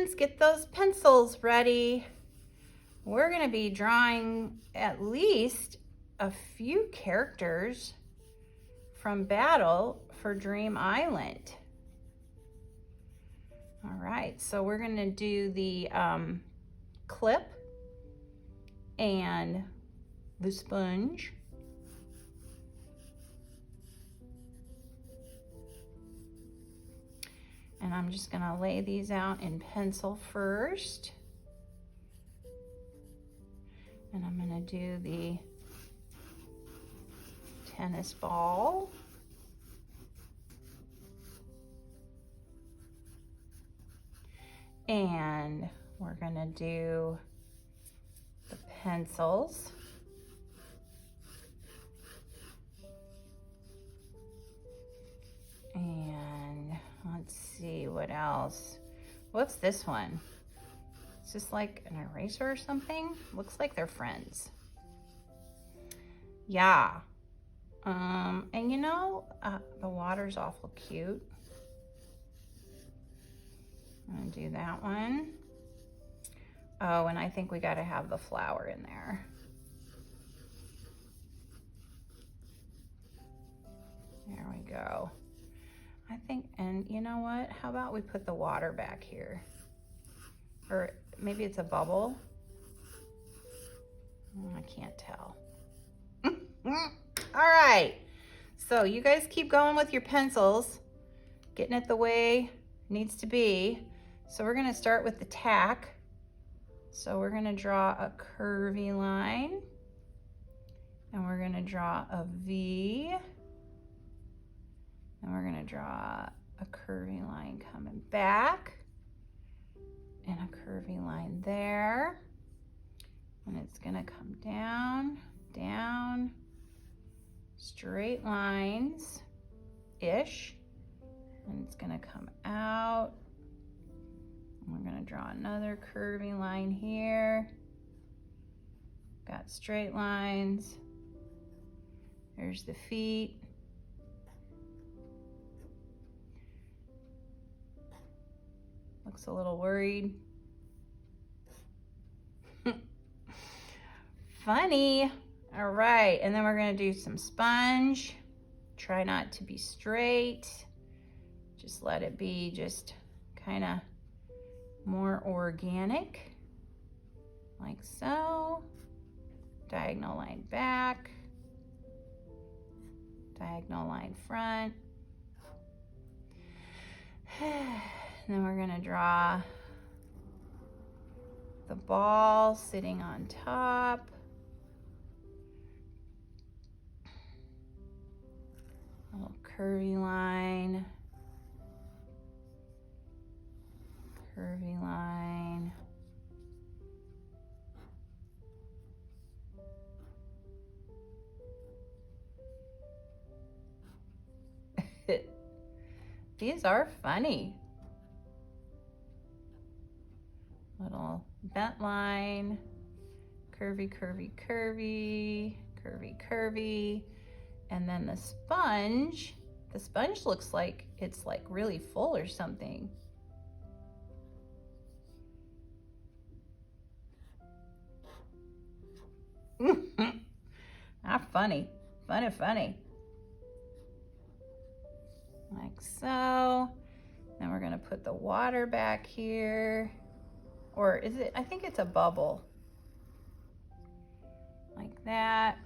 friends, get those pencils ready. We're going to be drawing at least a few characters from Battle for Dream Island. All right, so we're going to do the clip and the sponge. And I'm just going to lay these out in pencil first. And I'm going to do the tennis ball. And we're going to do the pencils. And let's see what else. What's this one? It's just like an eraser or something. Looks like they're friends. Yeah. And you know, the water's awful cute. I'm gonna do that one. Oh, and I think we gotta have the flower in there. There we go. I think, and you know what? How about we put the water back here? Or maybe it's a bubble. I can't tell. All right. So you guys keep going with your pencils, getting it the way it needs to be. So we're gonna start with the tack. So we're gonna draw a curvy line, and we're gonna draw a V, and we're gonna draw a curvy line coming back, and a curvy line there, and it's gonna come down, down, straight lines-ish, and it's gonna come out. We're gonna draw another curvy line here. Got straight lines. There's the feet. Looks a little worried. Funny. All right, and then we're gonna do some sponge. Try not to be straight. Just let it be just kind of more organic, like so. Diagonal line back, diagonal line front. And then we're gonna draw the ball sitting on top. A little curvy line. Curvy line. These are funny. Little bent line, curvy, curvy, curvy, curvy, curvy. And then the sponge looks like it's like really full or something. Not funny, funny. Like so. Then we're gonna put the water back here. Or is it, I think it's a bubble. Like that.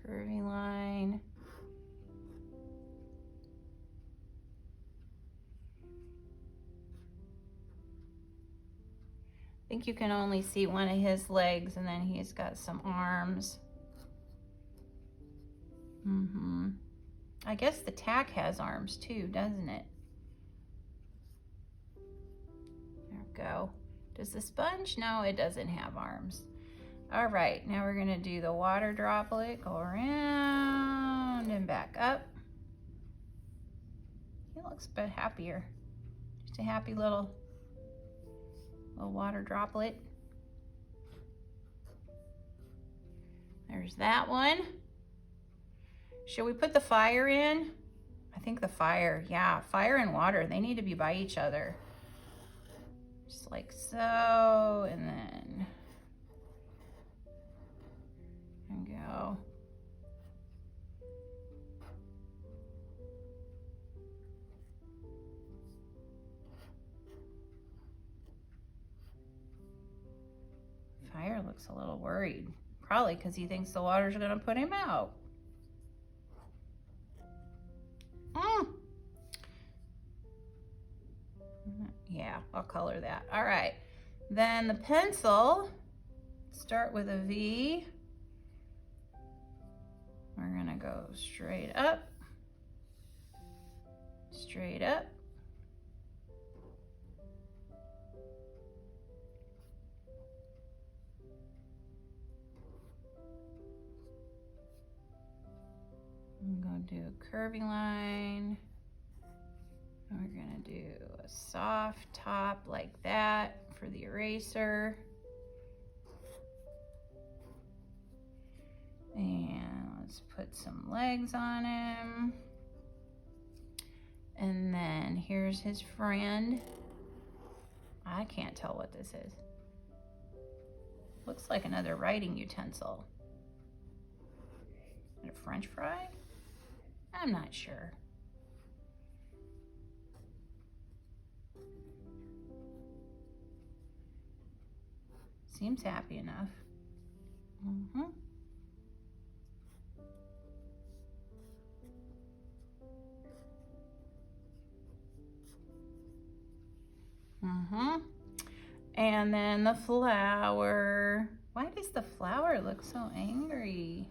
Curvy line. I think you can only see one of his legs, and then he's got some arms. I guess the tack has arms too, doesn't it? There we go. Does the sponge? No, it doesn't have arms. All right, now we're gonna do the water droplet. Go around and back up. He looks a bit happier. Just a happy little water droplet. There's that one. Should we put the fire in? I think the fire, yeah, fire and water, they need to be by each other. Just like so, and then and go. Fire looks a little worried, probably because he thinks the water's gonna put him out. Yeah, I'll color that. All right, then the pencil, start with a V. We're gonna go straight up, straight up. I'm gonna do a curvy line. We're gonna do a soft top like that for the eraser. And let's put some legs on him. And then here's his friend. I can't tell what this is. Looks like another writing utensil. And a French fry? I'm not sure. Seems happy enough. And then the flower. Why does the flower look so angry?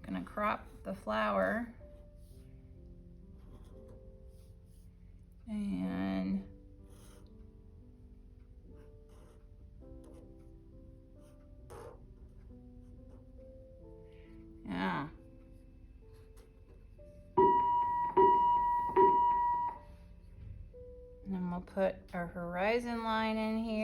Gonna crop the flower. And yeah. And then we'll put our horizon line in here.